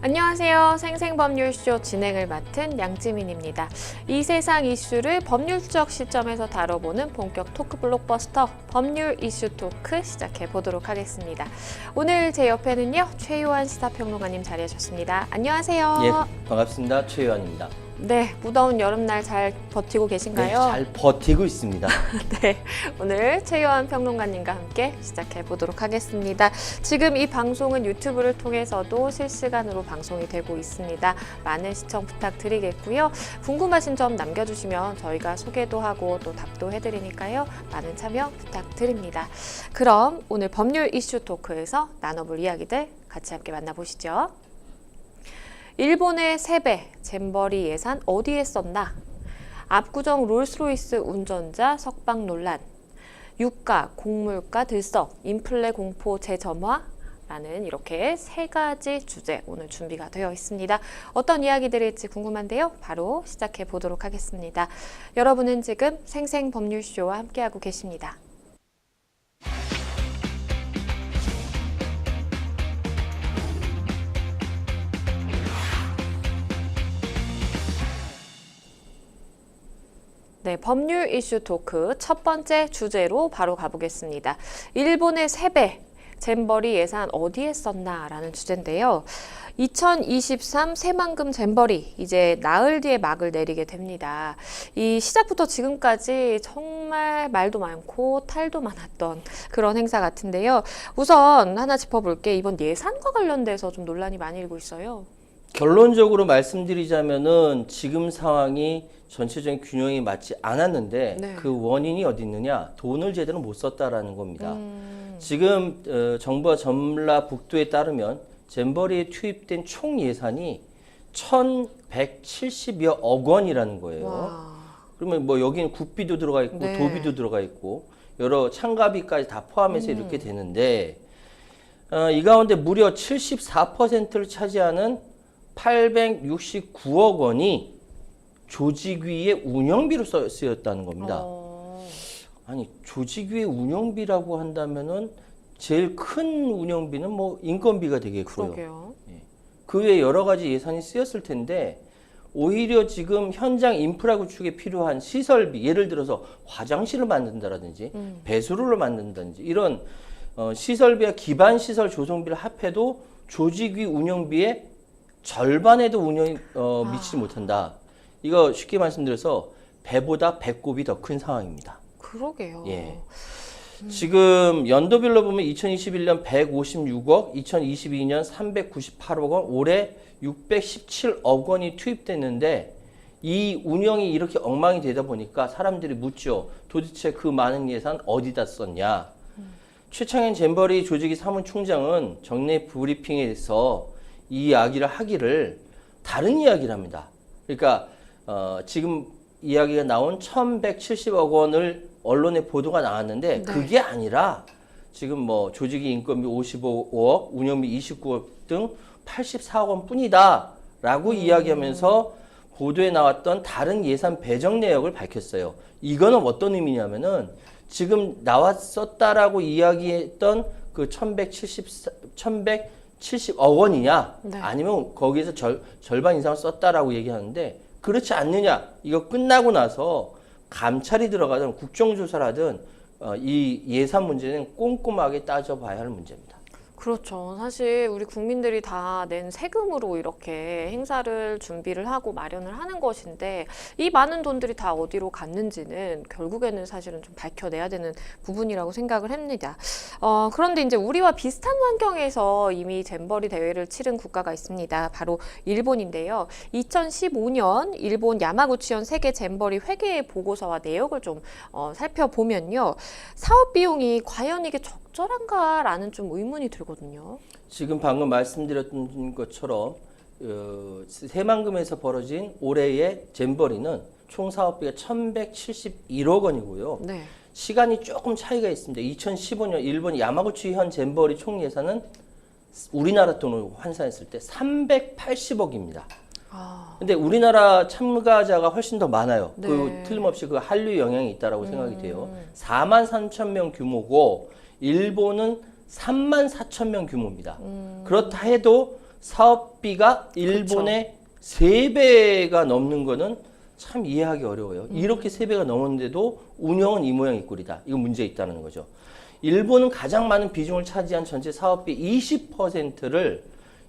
안녕하세요. 생생법률쇼 진행을 맡은 양지민입니다. 이 세상 이슈를 법률적 시점에서 다뤄보는 본격 토크 블록버스터 법률 이슈 토크 시작해 보도록 하겠습니다. 오늘 제 옆에는요, 최요한 시사평론가님 자리하셨습니다. 안녕하세요. 예, 반갑습니다. 최요한입니다. 네, 무더운 여름날 잘 버티고 계신가요? 네, 잘 버티고 있습니다. 네, 오늘 최요한 평론가님과 함께 시작해 보도록 하겠습니다. 지금 이 방송은 유튜브를 통해서도 실시간으로 방송이 되고 있습니다. 많은 시청 부탁드리겠고요. 궁금하신 점 남겨주시면 저희가 소개도 하고 또 답도 해드리니까요. 많은 참여 부탁드립니다. 그럼 오늘 법률 이슈 토크에서 나눠볼 이야기들 같이 함께 만나보시죠. 일본의 세배, 잼버리 예산 어디에 썼나? 압구정 롤스로이스 운전자 석방 논란, 유가, 곡물가 들썩, 인플레 공포 재점화라는 이렇게 세 가지 주제 오늘 준비가 되어 있습니다. 어떤 이야기들일지 궁금한데요. 바로 시작해 보도록 하겠습니다. 여러분은 지금 생생법률쇼와 함께하고 계십니다. 네, 법률 이슈 토크 첫 번째 주제로 바로 가보겠습니다. 일본의 세배, 잼버리 예산 어디에 썼나? 라는 주제인데요. 2023 새만금 잼버리 이제 나흘 뒤에 막을 내리게 됩니다. 이 시작부터 지금까지 정말 말도 많고 탈도 많았던 그런 행사 같은데요. 우선 하나 짚어볼게. 이번 예산과 관련돼서 좀 논란이 많이 일고 있어요. 결론적으로 말씀드리자면은 지금 상황이 전체적인 균형이 맞지 않았는데 네. 그 원인이 어디 있느냐? 돈을 제대로 못 썼다라는 겁니다. 지금 정부와 전라북도에 따르면 잼버리에 투입된 총 예산이 1,170여억 원이라는 거예요. 와. 그러면 뭐 여기는 국비도 들어가 있고 네. 도비도 들어가 있고 여러 참가비까지 다 포함해서 이렇게 되는데 이 가운데 무려 74%를 차지하는 869억 원이 조직위의 운영비로 쓰였다는 겁니다. 아니 조직위의 운영비라고 한다면은 제일 큰 운영비는 뭐 인건비가 되겠고요. 그러게요. 그 외에 여러 가지 예산이 쓰였을 텐데 오히려 지금 현장 인프라 구축에 필요한 시설비, 예를 들어서 화장실을 만든다라든지 배수로를 만든다든지 이런 시설비와 기반 시설 조성비를 합해도 조직위 운영비의 절반에도 운영이 미치지 못한다. 이거 쉽게 말씀드려서 배보다 배꼽이 더 큰 상황입니다. 그러게요. 예. 지금 연도별로 보면 2021년 156억, 2022년 398억 원, 올해 617억 원이 투입됐는데 이 운영이 이렇게 엉망이 되다 보니까 사람들이 묻죠. 도대체 그 많은 예산 어디다 썼냐? 최창현 잼버리 조직위 사무총장은 정례 브리핑에서 이 이야기를 하기를 다른 이야기를 합니다. 그러니까 지금 이야기가 나온 1,170억 원을 언론에 보도가 나왔는데 네. 그게 아니라 지금 뭐 조직위 인건비 55억, 운영비 29억 등 84억 원 뿐이다 라고 이야기하면서 보도에 나왔던 다른 예산 배정 내역을 밝혔어요. 이거는 어떤 의미냐면은 지금 나왔었다라고 이야기했던 그 1,170억 원이냐 네. 아니면 거기에서 절반 이상을 썼다라고 얘기하는데 그렇지 않느냐. 이거 끝나고 나서 감찰이 들어가든 국정조사를 하든 이 예산 문제는 꼼꼼하게 따져봐야 할 문제입니다. 그렇죠. 사실 우리 국민들이 다 낸 세금으로 이렇게 행사를 준비를 하고 마련을 하는 것인데 이 많은 돈들이 다 어디로 갔는지는 결국에는 사실은 좀 밝혀내야 되는 부분이라고 생각을 합니다. 그런데 이제 우리와 비슷한 환경에서 이미 잼버리 대회를 치른 국가가 있습니다. 바로 일본인데요. 2015년 일본 야마구치현 세계 잼버리 회계 보고서와 내역을 좀 살펴보면요. 사업 비용이 과연 이게 적절한가라는 좀 의문이 들거든요. 지금 방금 말씀드렸던 것처럼 새만금에서 벌어진 올해의 잼버리는 총 사업비가 1,171억 원이고요. 네. 시간이 조금 차이가 있습니다. 2015년 일본 야마구치현 잼버리 총 예산은 우리나라 돈으로 환산했을 때 380억입니다. 근데 우리나라 참가자가 훨씬 더 많아요. 네. 그 틀림없이 그 한류 영향이 있다라고 생각이 돼요. 4만 3천 명 규모고 일본은 3만 4천 명 규모입니다. 그렇다 해도 사업비가 일본의 3배가 넘는 거는 참 이해하기 어려워요. 이렇게 3배가 넘었는데도 운영은 이 모양 이 꼴이다. 이거 문제 있다는 거죠. 일본은 가장 많은 비중을 차지한 전체 사업비 20%를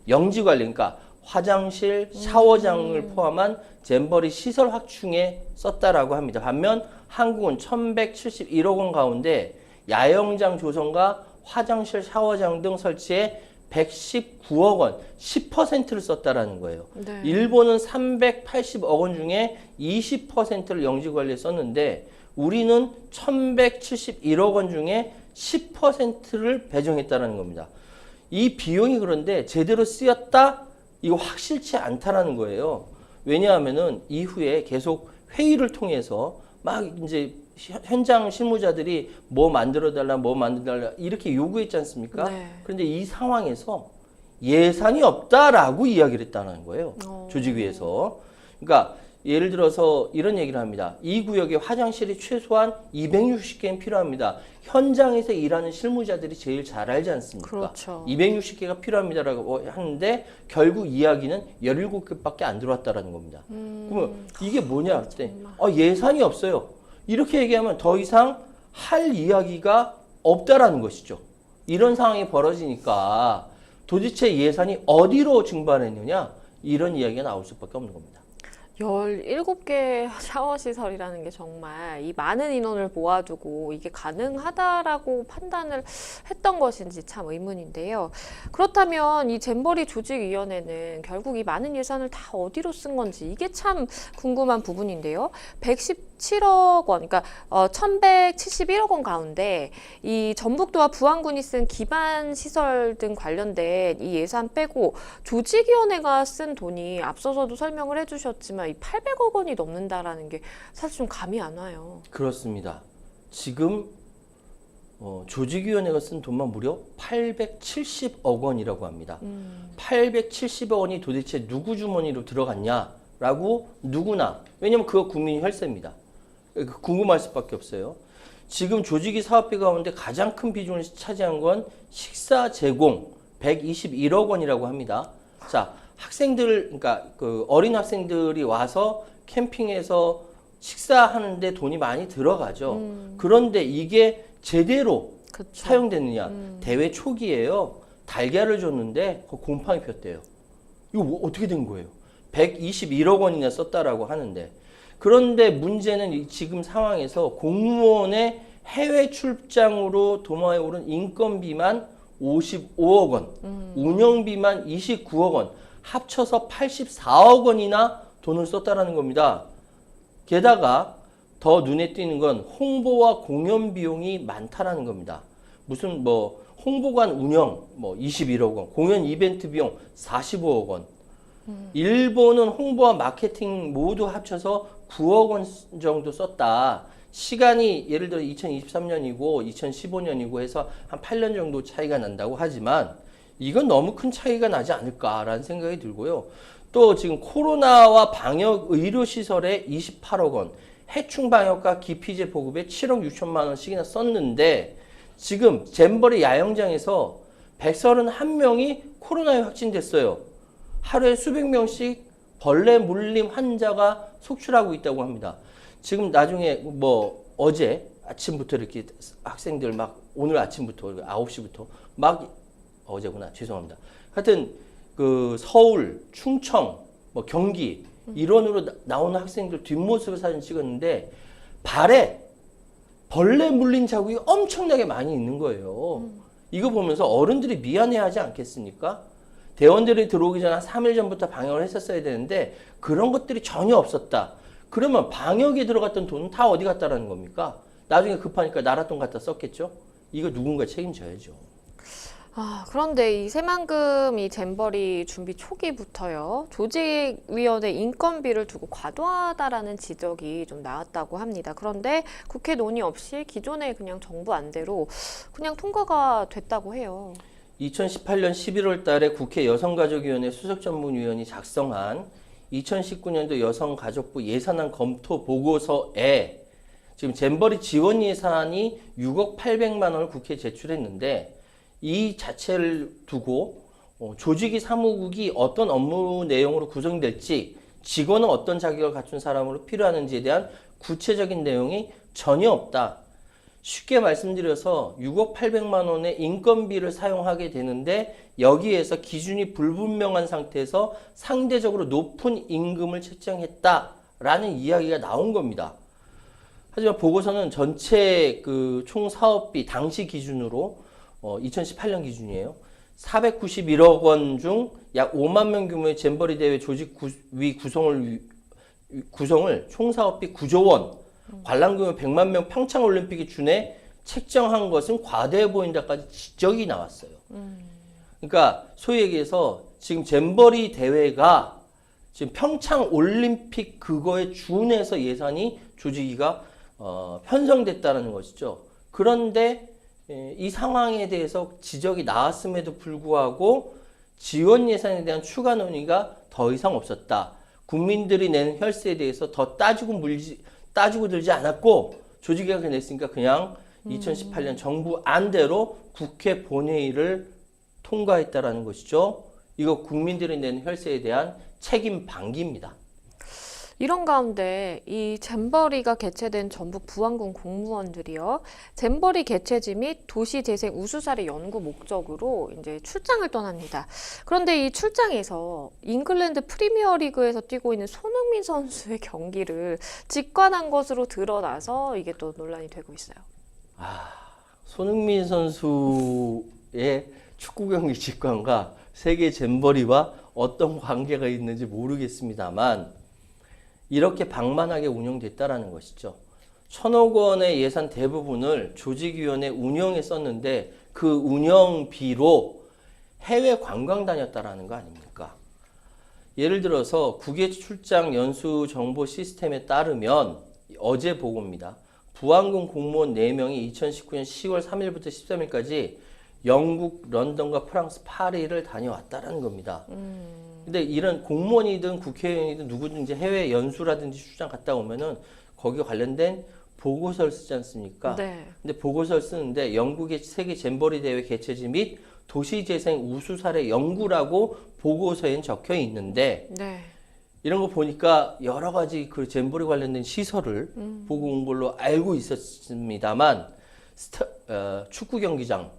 영지관리, 그러니까 화장실, 샤워장을 포함한 잼버리 시설 확충에 썼다라고 합니다. 반면 한국은 1171억 원 가운데 야영장 조성과 화장실, 샤워장 등 설치에 119억 원, 10%를 썼다라는 거예요. 네. 일본은 380억 원 중에 20%를 영지관리에 썼는데 우리는 1171억 원 중에 10%를 배정했다라는 겁니다. 이 비용이 그런데 제대로 쓰였다? 이거 확실치 않다라는 거예요. 왜냐하면은 이후에 계속 회의를 통해서 막 이제 현장 실무자들이 뭐 만들어달라, 뭐 만들어달라 이렇게 요구했지 않습니까? 네. 그런데 이 상황에서 예산이 없다라고 이야기를 했다는 거예요. 조직위에서. 그러니까 예를 들어서 이런 얘기를 합니다. 이 구역에 화장실이 최소한 260개는 필요합니다. 현장에서 일하는 실무자들이 제일 잘 알지 않습니까? 그렇죠. 260개가 필요합니다라고 하는데 결국 이야기는 17개밖에 안 들어왔다라는 겁니다. 그러면 이게 뭐냐 할 때 예산이 없어요. 이렇게 얘기하면 더 이상 할 이야기가 없다라는 것이죠. 이런 상황이 벌어지니까 도대체 예산이 어디로 증발했느냐 이런 이야기가 나올 수밖에 없는 겁니다. 17개 샤워 시설이라는 게 정말 이 많은 인원을 모아두고 이게 가능하다라고 판단을 했던 것인지 참 의문인데요. 그렇다면 이 잼버리 조직위원회는 결국 이 많은 예산을 다 어디로 쓴 건지 이게 참 궁금한 부분인데요. 117억 원, 그러니까 1171억 원 가운데 이 전북도와 부안군이 쓴 기반 시설 등 관련된 이 예산 빼고 조직위원회가 쓴 돈이 앞서서도 설명을 해주셨지만 이 800억 원이 넘는다라는 게 사실 좀 감이 안 와요. 그렇습니다. 지금 조직위원회가 쓴 돈만 무려 870억 원이라고 합니다. 870억 원이 도대체 누구 주머니로 들어갔냐라고 누구나, 왜냐면 그거 국민 혈세입니다. 궁금할 수밖에 없어요. 지금 조직위 사업비 가운데 가장 큰 비중을 차지한 건 식사 제공 121억 원이라고 합니다. 자, 학생들, 그러니까 그 어린 학생들이 와서 캠핑에서 식사하는데 돈이 많이 들어가죠. 그런데 이게 제대로 그쵸. 사용됐느냐? 대회 초기에요. 달걀을 줬는데 곰팡이 폈대요. 이거 뭐 어떻게 된 거예요? 121억 원이나 썼다라고 하는데. 그런데 문제는 지금 상황에서 공무원의 해외 출장으로 도마에 오른 인건비만 55억 원, 운영비만 29억 원, 합쳐서 84억 원이나 돈을 썼다라는 겁니다. 게다가 더 눈에 띄는 건 홍보와 공연 비용이 많다라는 겁니다. 무슨 뭐 홍보관 운영 21억 원, 공연 이벤트 비용 45억 원. 일본은 홍보와 마케팅 모두 합쳐서 9억 원 정도 썼다. 시간이 예를 들어 2023년이고 2015년이고 해서 한 8년 정도 차이가 난다고 하지만 이건 너무 큰 차이가 나지 않을까라는 생각이 들고요. 또 지금 코로나와 방역 의료시설에 28억 원, 해충 방역과 기피제 보급에 7억 6천만 원씩이나 썼는데 지금 잼버리 야영장에서 131명이 코로나에 확진됐어요. 하루에 수백 명씩 벌레 물림 환자가 속출하고 있다고 합니다. 지금 나중에 뭐 어제 아침부터 이렇게 학생들 막 오늘 아침부터 9시부터 막 어제구나. 죄송합니다. 하여튼 그 서울, 충청, 뭐 경기 일원으로 나오는 학생들 뒷모습을 사진 찍었는데 발에 벌레 물린 자국이 엄청나게 많이 있는 거예요. 이거 보면서 어른들이 미안해하지 않겠습니까? 대원들이 들어오기 전에 한 3일 전부터 방역을 했었어야 되는데 그런 것들이 전혀 없었다. 그러면 방역에 들어갔던 돈은 다 어디 갔다라는 겁니까? 나중에 급하니까 나랏돈 갖다 썼겠죠? 이거 누군가 책임져야죠. 그런데 이 새만금 이 잼버리 준비 초기부터요. 조직위원회 인건비를 두고 과도하다라는 지적이 좀 나왔다고 합니다. 그런데 국회 논의 없이 기존의 그냥 정부 안대로 그냥 통과가 됐다고 해요. 2018년 11월 달에 국회 여성가족위원회 수석전문위원이 작성한 2019년도 여성가족부 예산안 검토 보고서에 지금 잼버리 지원 예산이 6억 800만 원을 국회에 제출했는데 이 자체를 두고 조직이 사무국이 어떤 업무 내용으로 구성될지, 직원은 어떤 자격을 갖춘 사람으로 필요하는지에 대한 구체적인 내용이 전혀 없다. 쉽게 말씀드려서 6억 800만 원의 인건비를 사용하게 되는데 여기에서 기준이 불분명한 상태에서 상대적으로 높은 임금을 책정했다라는 이야기가 나온 겁니다. 하지만 보고서는 전체 그 총 사업비 당시 기준으로 2018년 기준이에요. 491억 원 중 약 5만 명 규모의 잼버리 대회 조직위 구성을 총 사업비 9조 원, 관람 규모 100만 명 평창 올림픽에 준해 책정한 것은 과대해 보인다까지 지적이 나왔어요. 그러니까 소위 얘기해서 지금 잼버리 대회가 지금 평창 올림픽 그거에 준해서 예산이 조직위가 편성됐다는 것이죠. 그런데 이 상황에 대해서 지적이 나왔음에도 불구하고 지원 예산에 대한 추가 논의가 더 이상 없었다. 국민들이 내는 혈세에 대해서 더 따지고 들지 않았고 조직위가 냈으니까 그냥 2018년 정부 안대로 국회 본회의를 통과했다라는 것이죠. 이거 국민들이 내는 혈세에 대한 책임 방기입니다. 이런 가운데 이 잼버리가 개최된 전북 부안군 공무원들이요. 잼버리 개최지 및 도시재생 우수사례 연구 목적으로 이제 출장을 떠납니다. 그런데 이 출장에서 잉글랜드 프리미어리그에서 뛰고 있는 손흥민 선수의 경기를 직관한 것으로 드러나서 이게 또 논란이 되고 있어요. 손흥민 선수의 축구 경기 직관과 세계 잼버리와 어떤 관계가 있는지 모르겠습니다만 이렇게 방만하게 운영됐다라는 것이죠. 1,000억 원의 예산 대부분을 조직위원회 운영에 썼는데 그 운영비로 해외 관광 다녔다라는 거 아닙니까? 예를 들어서 국외 출장 연수 정보 시스템에 따르면 어제 보고입니다. 부안군 공무원 4명이 2019년 10월 3일부터 13일까지 영국, 런던과 프랑스, 파리를 다녀왔다라는 겁니다. 근데 이런 공무원이든 국회의원이든 누구든지 해외 연수라든지 출장 갔다 오면은 거기에 관련된 보고서를 쓰지 않습니까? 네. 근데 보고서를 쓰는데 영국의 세계 잼버리 대회 개최지 및 도시재생 우수 사례 연구라고 보고서엔 적혀 있는데 네. 이런 거 보니까 여러 가지 그 잼버리 관련된 시설을 보고 온 걸로 알고 있었습니다만 축구 경기장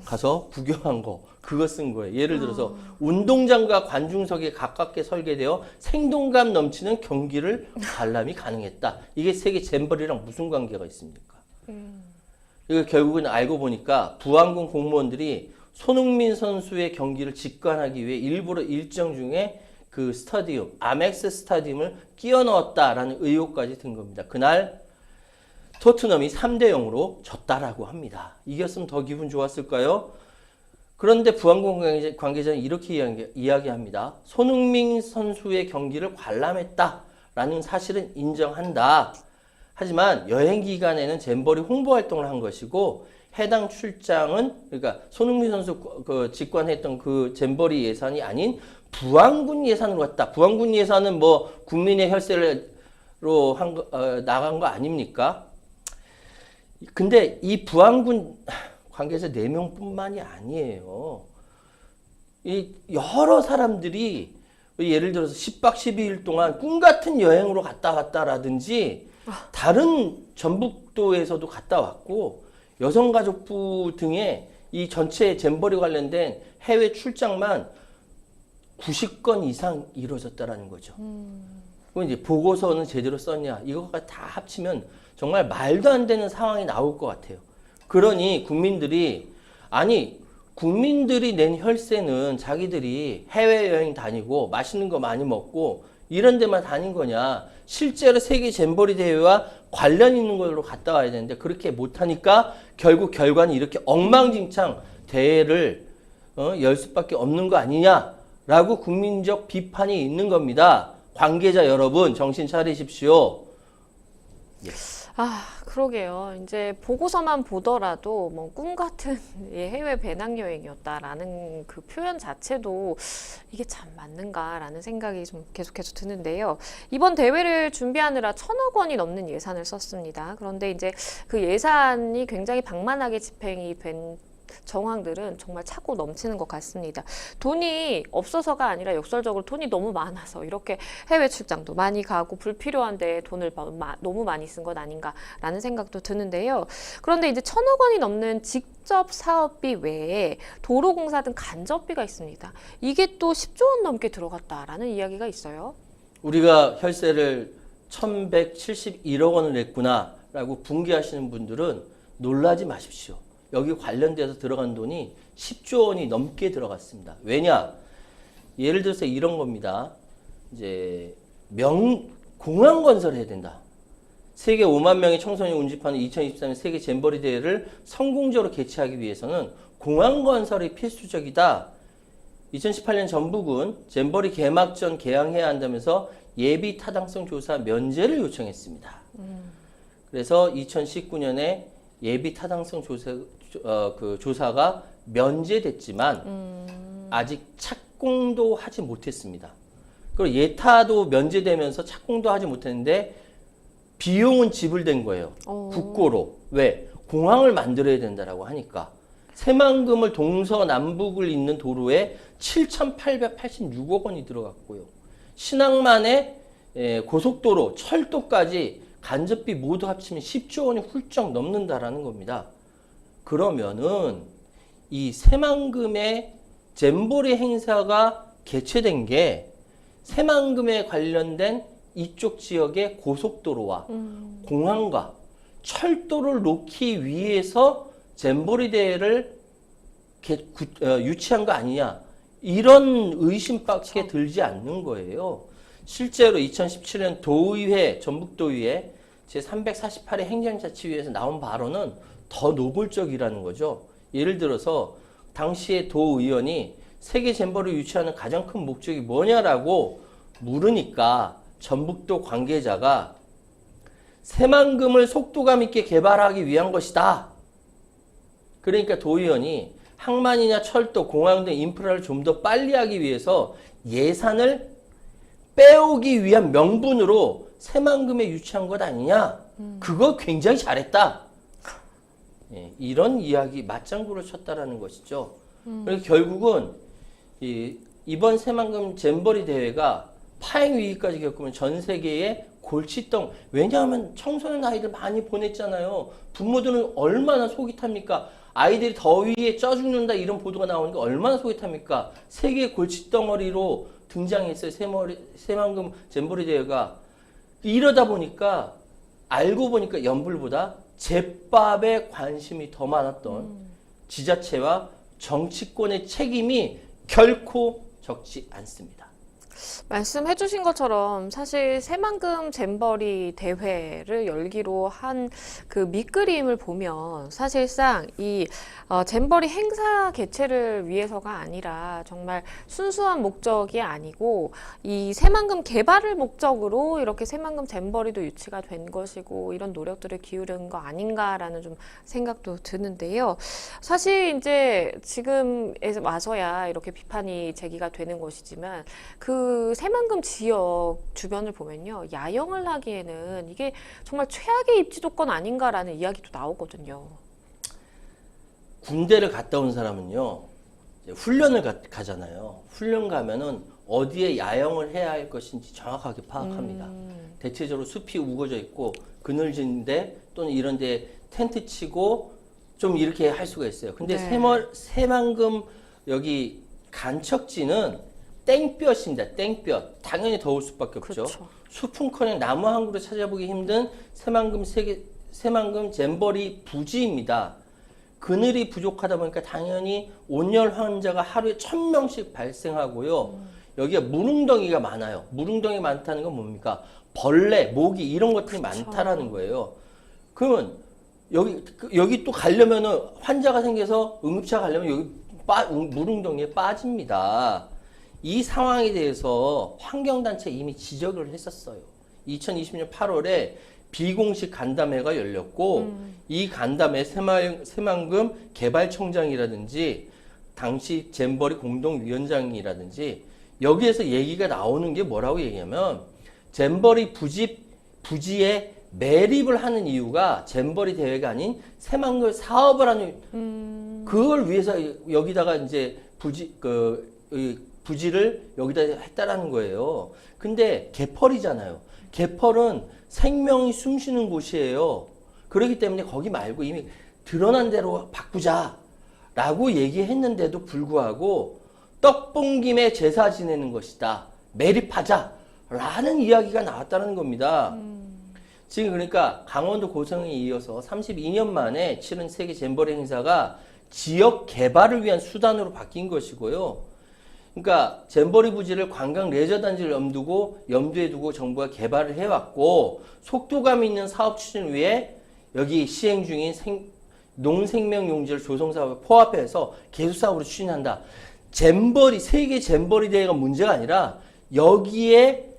가서 구경한 거 그거 쓴 거예요. 예를 들어서 운동장과 관중석에 가깝게 설계되어 생동감 넘치는 경기를 관람이 가능했다. 이게 세계 잼버리랑 무슨 관계가 있습니까? 이거 결국은 알고 보니까 부안군 공무원들이 손흥민 선수의 경기를 직관하기 위해 일부러 일정 중에 그 스타디움, 아멕스 스타디움을 끼워 넣었다라는 의혹까지 든 겁니다. 그날 토트넘이 3대 0으로 졌다라고 합니다. 이겼으면 더 기분 좋았을까요? 그런데 부안군 관계자는 이렇게 이야기합니다. 손흥민 선수의 경기를 관람했다라는 사실은 인정한다. 하지만 여행 기간에는 잼버리 홍보 활동을 한 것이고 해당 출장은 그러니까 손흥민 선수 그 직관했던 그 잼버리 예산이 아닌 부안군 예산으로 갔다. 부안군 예산은 뭐 국민의 혈세로 나간 거 아닙니까? 근데 이 부안군 관계자 4명뿐만이 아니에요. 이 여러 사람들이 예를 들어서 10박 12일 동안 꿈 같은 여행으로 갔다 왔다라든지 다른 전북도에서도 갔다 왔고 여성가족부 등의 이 전체 잼버리 관련된 해외 출장만 90건 이상 이루어졌다라는 거죠. 그럼 이제 보고서는 제대로 썼냐 이거가 다 합치면 정말 말도 안 되는 상황이 나올 것 같아요. 그러니 국민들이 낸 혈세는 자기들이 해외여행 다니고 맛있는 거 많이 먹고 이런 데만 다닌 거냐. 실제로 세계 잼버리 대회와 관련 있는 걸로 갔다 와야 되는데 그렇게 못하니까 결국 결과는 이렇게 엉망진창 대회를 열 수밖에 없는 거 아니냐라고 국민적 비판이 있는 겁니다. 관계자 여러분 정신 차리십시오. 예. 그러게요. 이제 보고서만 보더라도 뭐 꿈 같은 해외 배낭여행이었다라는 그 표현 자체도 이게 참 맞는가라는 생각이 좀 계속해서 드는데요. 이번 대회를 준비하느라 1,000억 원이 넘는 예산을 썼습니다. 그런데 이제 그 예산이 굉장히 방만하게 집행이 된 정황들은 정말 차고 넘치는 것 같습니다. 돈이 없어서가 아니라 역설적으로 돈이 너무 많아서 이렇게 해외 출장도 많이 가고 불필요한데 돈을 너무 많이 쓴 것 아닌가라는 생각도 드는데요. 그런데 이제 1,000억 원이 넘는 직접 사업비 외에 도로공사 등 간접비가 있습니다. 이게 또 10조 원 넘게 들어갔다라는 이야기가 있어요. 우리가 혈세를 1,171억 원을 냈구나 라고 붕괴하시는 분들은 놀라지 마십시오. 여기 관련돼서 들어간 돈이 10조 원이 넘게 들어갔습니다. 왜냐? 예를 들어서 이런 겁니다. 이제 공항 건설을 해야 된다. 세계 5만 명의 청소년 운집하는 2023년 세계 잼버리 대회를 성공적으로 개최하기 위해서는 공항 건설이 필수적이다. 2018년 전북은 잼버리 개막 전 개항해야 한다면서 예비 타당성 조사 면제를 요청했습니다. 그래서 2019년에 예비 타당성 조사가 면제됐지만 아직 착공도 하지 못했습니다. 그리고 예타도 면제되면서 착공도 하지 못했는데 비용은 지불된 거예요. 국고로. 왜? 공항을 만들어야 된다라고 하니까. 새만금을 동서남북을 잇는 도로에 7,886억 원이 들어갔고요. 신항만의 고속도로, 철도까지 간접비 모두 합치면 10조 원이 훌쩍 넘는다라는 겁니다. 그러면은 이 새만금의 잼버리 행사가 개최된 게 새만금에 관련된 이쪽 지역의 고속도로와 공항과 철도를 놓기 위해서 잼버리 대회를 유치한 거 아니냐, 이런 의심밖에 들지 않는 거예요. 실제로 2017년 도의회, 전북도의회 제348회 행정자치위에서 나온 발언은 더 노골적이라는 거죠. 예를 들어서 당시에 도의원이 세계 잼버리를 유치하는 가장 큰 목적이 뭐냐라고 물으니까 전북도 관계자가 새만금을 속도감 있게 개발하기 위한 것이다. 그러니까 도의원이 항만이나 철도, 공항 등 인프라를 좀 더 빨리 하기 위해서 예산을 빼오기 위한 명분으로 새만금에 유치한 것 아니냐? 그거 굉장히 잘했다. 이런 이야기 맞장구를 쳤다라는 것이죠. 그래서 결국은 이번 새만금 잼버리 대회가 파행 위기까지 겪으면 전 세계의 골칫덩. 왜냐하면 청소년 아이들 많이 보냈잖아요. 부모들은 얼마나 속이 탑니까? 아이들이 더위에 쪄 죽는다 이런 보도가 나오니까 얼마나 속이 탑니까? 세계의 골칫덩어리로 등장했어요. 새만금 잼버리 대회가. 이러다 보니까 알고 보니까 연불보다 제밥에 관심이 더 많았던 지자체와 정치권의 책임이 결코 적지 않습니다. 말씀해 주신 것처럼 사실 새만금 잼버리 대회를 열기로 한 그 밑그림을 보면 사실상 이 잼버리 행사 개최를 위해서가 아니라 정말 순수한 목적이 아니고 이 새만금 개발을 목적으로 이렇게 새만금 잼버리도 유치가 된 것이고 이런 노력들을 기울인 거 아닌가라는 좀 생각도 드는데요. 사실 이제 지금에 와서야 이렇게 비판이 제기가 되는 것이지만 그 새만금 지역 주변을 보면요, 야영을 하기에는 이게 정말 최악의 입지 조건 아닌가라는 이야기도 나오거든요. 군대를 갔다 온 사람은요, 훈련을 가잖아요. 훈련 가면은 어디에 야영을 해야 할 것인지 정확하게 파악합니다. 대체적으로 숲이 우거져 있고 그늘진데 또는 이런 데 텐트 치고 좀 이렇게 할 수가 있어요. 근데 새만금 여기 간척지는 땡볕입니다. 땡볕. 당연히 더울 수밖에 없죠. 그렇죠. 숲은커녕 나무 한 그루 찾아보기 힘든 새만금 잼버리 부지입니다. 그늘이 부족하다 보니까 당연히 온열 환자가 하루에 1,000명씩 발생하고요. 여기가 물웅덩이가 많아요. 물웅덩이 많다는 건 뭡니까? 벌레, 모기 이런 것들이 그렇죠. 많다라는 거예요. 그러면 여기 또 가려면은 환자가 생겨서 응급차 가려면 여기 물웅덩이에 빠집니다. 이 상황에 대해서 환경단체 이미 지적을 했었어요. 2020년 8월에 비공식 간담회가 열렸고 이 간담회 새만금 개발청장이라든지 당시 잼버리 공동위원장이라든지 여기에서 얘기가 나오는 게 뭐라고 얘기하면 잼버리 부지에 매립을 하는 이유가 잼버리 대회가 아닌 새만금 사업을 하는 그걸 위해서 여기다가 이제 부지를 여기다 했다라는 거예요. 근데 개펄이잖아요. 개펄은 생명이 숨쉬는 곳이에요. 그렇기 때문에 거기 말고 이미 드러난 대로 바꾸자라고 얘기했는데도 불구하고 떡 본 김에 제사 지내는 것이다. 매립하자라는 이야기가 나왔다는 겁니다. 지금 그러니까 강원도 고성에 이어서 32년 만에 치른 세계 잼버리 행사가 지역 개발을 위한 수단으로 바뀐 것이고요. 그러니까 잼버리 부지를 관광 레저 단지를 염두에 두고 정부가 개발을 해왔고 속도감 있는 사업 추진을 위해 여기 시행 중인 농생명 용지를 조성 사업에 포함해서 개수 사업으로 추진한다. 세계 잼버리 대회가 문제가 아니라 여기에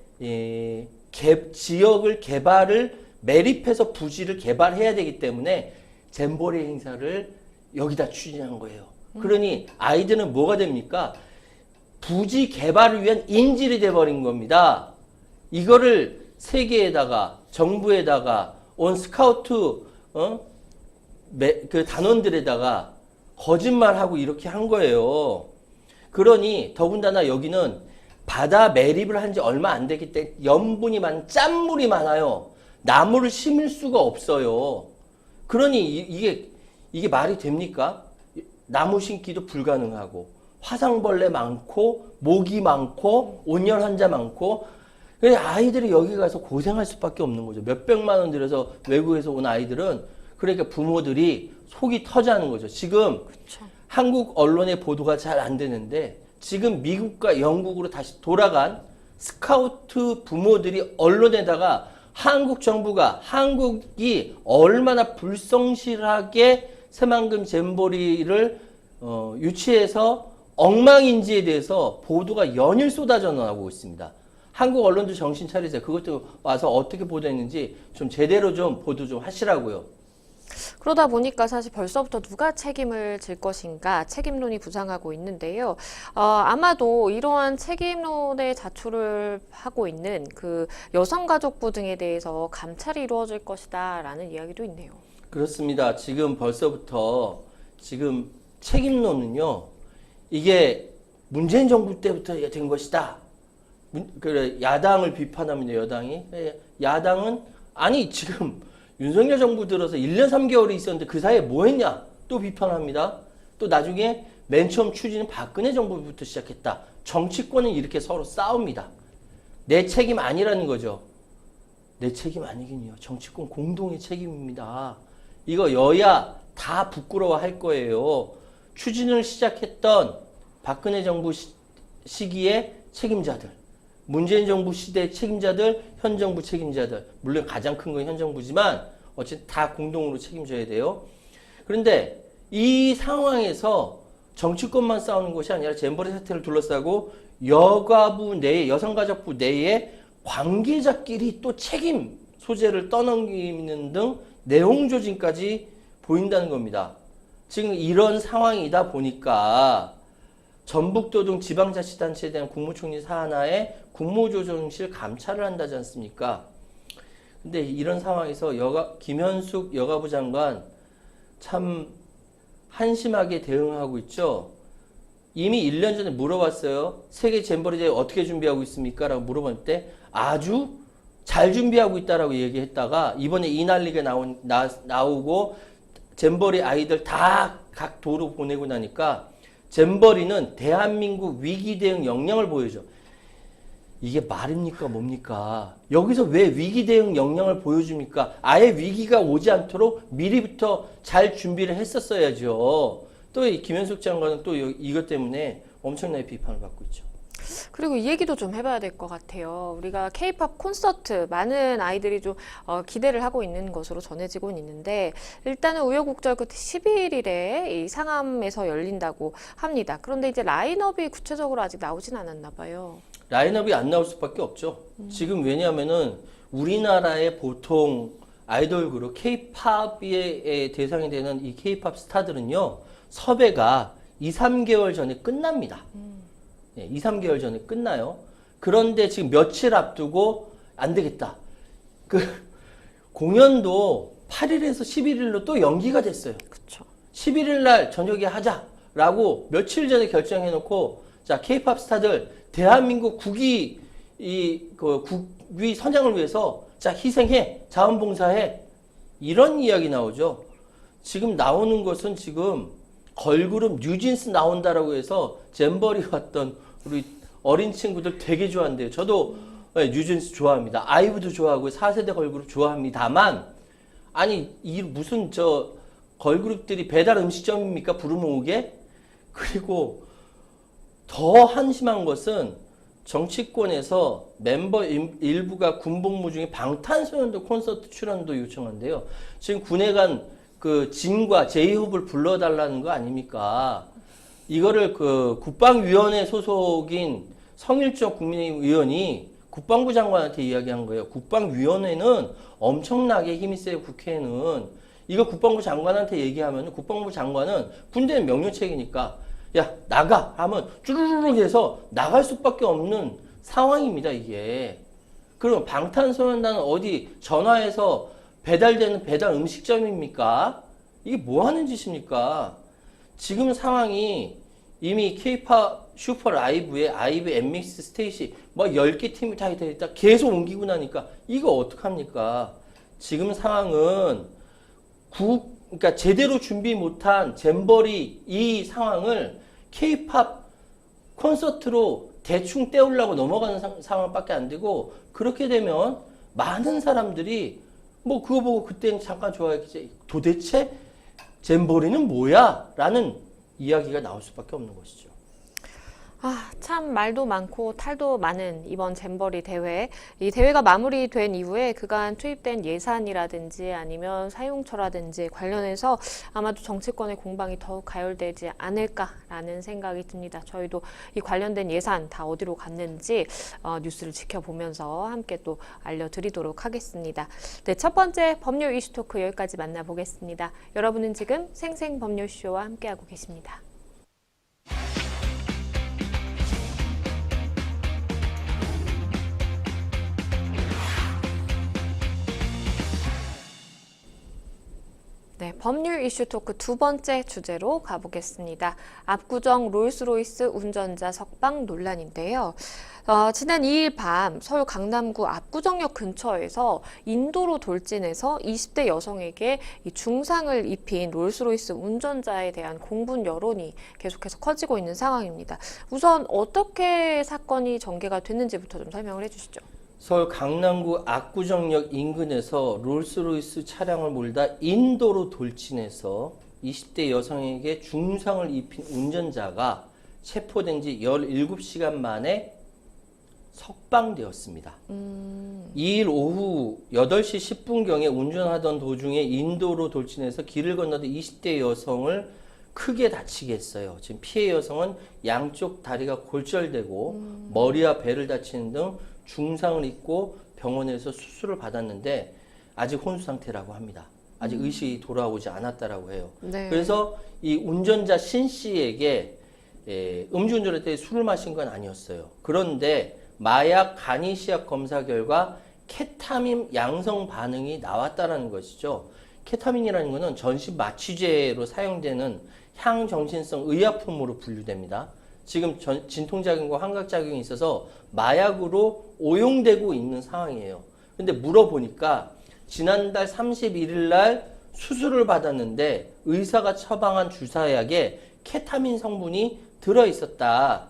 지역을 개발을 매립해서 부지를 개발해야 되기 때문에 잼버리 행사를 여기다 추진한 거예요. 그러니 아이들은 뭐가 됩니까? 부지 개발을 위한 인질이 돼버린 겁니다. 이거를 세계에다가 정부에다가 온 스카우트 그 단원들에다가 거짓말하고 이렇게 한 거예요. 그러니 더군다나 여기는 바다 매립을 한 지 얼마 안 됐기 때문에 염분이 많은 짠물이 많아요. 나무를 심을 수가 없어요. 그러니 이게 말이 됩니까? 나무 심기도 불가능하고 화상벌레 많고 모기 많고 온열 환자 많고 그래서 아이들이 여기 가서 고생할 수밖에 없는 거죠. 몇백만 원 들여서 외국에서 온 아이들은 그러니까 부모들이 속이 터지는 거죠. 지금 그쵸. 한국 언론의 보도가 잘 안 되는데 지금 미국과 영국으로 다시 돌아간 스카우트 부모들이 언론에다가 한국 정부가 한국이 얼마나 불성실하게 새만금 잼버리를 유치해서 엉망인지에 대해서 보도가 연일 쏟아져 나오고 있습니다. 한국 언론도 정신 차리세요. 그것도 와서 어떻게 보도했는지 좀 제대로 좀 보도 좀 하시라고요. 그러다 보니까 사실 벌써부터 누가 책임을 질 것인가 책임론이 부상하고 있는데요. 아마도 이러한 책임론에 자초를 하고 있는 그 여성가족부 등에 대해서 감찰이 이루어질 것이다라는 이야기도 있네요. 그렇습니다. 지금 벌써부터 지금 책임론은요. 이게 문재인 정부 때부터 된 것이다. 그래 야당을 비판합니다. 여당이. 야당은 아니 지금 윤석열 정부 들어서 1년 3개월이 있었는데 그 사이에 뭐 했냐? 또 비판합니다. 또 나중에 맨 처음 추진은 박근혜 정부부터 시작했다. 정치권은 이렇게 서로 싸웁니다. 내 책임 아니라는 거죠. 내 책임 아니긴요. 정치권 공동의 책임입니다. 이거 여야 다 부끄러워 할 거예요. 추진을 시작했던 박근혜 정부 시기의 책임자들, 문재인 정부 시대의 책임자들, 현 정부 책임자들, 물론 가장 큰 건 현 정부지만 어쨌든 다 공동으로 책임져야 돼요. 그런데 이 상황에서 정치권만 싸우는 것이 아니라 잼버리 사태를 둘러싸고 여가부 내에, 여성가족부 내에 관계자끼리 또 책임 소재를 떠넘기는 등 내용 조짐까지 보인다는 겁니다. 지금 이런 상황이다 보니까 전북도 등 지방자치단체에 대한 국무총리 사안하에 국무조정실 감찰을 한다지 않습니까? 근데 이런 상황에서 김현숙 여가부 장관 참 한심하게 대응하고 있죠. 이미 1년 전에 물어봤어요. 세계 잼버리 대회 어떻게 준비하고 있습니까? 라고 물어볼 때 아주 잘 준비하고 있다라고 얘기했다가 이번에 이 난리가 나오고 잼버리 아이들 다 각 도로 보내고 나니까 잼버리는 대한민국 위기 대응 역량을 보여줘. 이게 말입니까 뭡니까? 여기서 왜 위기 대응 역량을 보여줍니까? 아예 위기가 오지 않도록 미리부터 잘 준비를 했었어야죠. 또 이 김현숙 장관은 또 이것 때문에 엄청나게 비판을 받고 있죠. 그리고 이 얘기도 좀 해봐야 될 것 같아요. 우리가 K-팝 콘서트 많은 아이들이 좀 기대를 하고 있는 것으로 전해지고 있는데 일단은 우여곡절 끝에 11일에 이 상암에서 열린다고 합니다. 그런데 이제 라인업이 구체적으로 아직 나오진 않았나 봐요. 라인업이 안 나올 수밖에 없죠. 지금 왜냐하면은 우리나라의 보통 아이돌 그룹 K-팝의 대상이 되는 이 K-팝 스타들은요. 섭외가 2, 3개월 전에 끝납니다. 2, 3개월 전에 끝나요. 그런데 지금 며칠 앞두고 안 되겠다. 그 공연도 8일에서 11일로 또 연기가 됐어요. 그렇죠. 11일 날 저녁에 하자라고 며칠 전에 결정해놓고 자 K-팝 스타들 대한민국 국위 국위 선양을 위해서 자 희생해 자원봉사해 이런 이야기 나오죠. 지금 나오는 것은 지금 걸그룹 뉴진스 나온다라고 해서 잼버리 왔던 우리 어린 친구들 되게 좋아한대요. 저도 뉴진스 좋아합니다. 아이브도 좋아하고 4세대 걸그룹 좋아합니다만 아니 이 무슨 저 걸그룹들이 배달 음식점입니까? 부르 모으게? 그리고 더 한심한 것은 정치권에서 멤버 일부가 군복무 중에 방탄소년단 콘서트 출연도 요청한대요. 지금 군에 간 그 진과 제이홉을 불러달라는 거 아닙니까? 이거를 그 국방위원회 소속인 성일종 국민의힘 의원이 국방부 장관한테 이야기한 거예요. 국방위원회는 엄청나게 힘이 세요. 국회에는. 이거 국방부 장관한테 얘기하면 국방부 장관은 군대는 명령체계니까 야 나가 하면 쭈르르륵 해서 나갈 수밖에 없는 상황입니다. 이게. 그럼 방탄소년단은 어디 전화해서 배달되는 배달 음식점입니까? 이게 뭐 하는 짓입니까? 지금 상황이 이미 K-팝 슈퍼 라이브에 아이브, 엠믹스, 스테이시 뭐 10개 팀이 다 있다 계속 옮기고 나니까 이거 어떡합니까? 지금 상황은 그러니까 제대로 준비 못한 잼버리 이 상황을 K-팝 콘서트로 대충 때우려고 넘어가는 상황밖에 안 되고 그렇게 되면 많은 사람들이 뭐 그거 보고 그때는 잠깐 좋아했지 도대체 잼버리는 뭐야? 라는 이야기가 나올 수밖에 없는 것이죠. 참 말도 많고 탈도 많은 이번 잼버리 대회. 이 대회가 마무리된 이후에 그간 투입된 예산이라든지 아니면 사용처라든지 관련해서 아마도 정치권의 공방이 더욱 가열되지 않을까라는 생각이 듭니다. 저희도 이 관련된 예산 다 어디로 갔는지 뉴스를 지켜보면서 함께 또 알려드리도록 하겠습니다. 네, 첫 번째 법률 이슈 토크 여기까지 만나보겠습니다. 여러분은 지금 생생법률쇼와 함께하고 계십니다. 네, 법률 이슈 토크 두 번째 주제로 가보겠습니다. 압구정 롤스로이스 운전자 석방 논란인데요. 지난 2일 밤 서울 강남구 압구정역 근처에서 인도로 돌진해서 20대 여성에게 이 중상을 입힌 롤스로이스 운전자에 대한 공분 여론이 계속해서 커지고 있는 상황입니다. 우선 어떻게 사건이 전개가 됐는지부터 좀 설명을 해주시죠. 서울 강남구 압구정역 인근에서 롤스로이스 차량을 몰다 인도로 돌진해서 20대 여성에게 중상을 입힌 운전자가 체포된 지 17시간 만에 석방되었습니다. 2일 오후 8시 10분경에 운전하던 도중에 인도로 돌진해서 길을 건너던 20대 여성을 크게 다치게 했어요. 지금 피해 여성은 양쪽 다리가 골절되고 머리와 배를 다치는 등 중상을 입고 병원에서 수술을 받았는데 아직 혼수 상태라고 합니다. 아직 의식이 돌아오지 않았다라고 해요. 네. 그래서 이 운전자 신 씨에게 음주운전할 때 술을 마신 건 아니었어요. 그런데 마약 간이 시약 검사 결과 케타민 양성 반응이 나왔다라는 것이죠. 케타민이라는 것은 전신 마취제로 사용되는 향정신성 의약품으로 분류됩니다. 지금 진통작용과 환각작용이 있어서 마약으로 오용되고 있는 상황이에요. 근데 물어보니까 지난달 31일 날 수술을 받았는데 의사가 처방한 주사약에 케타민 성분이 들어있었다.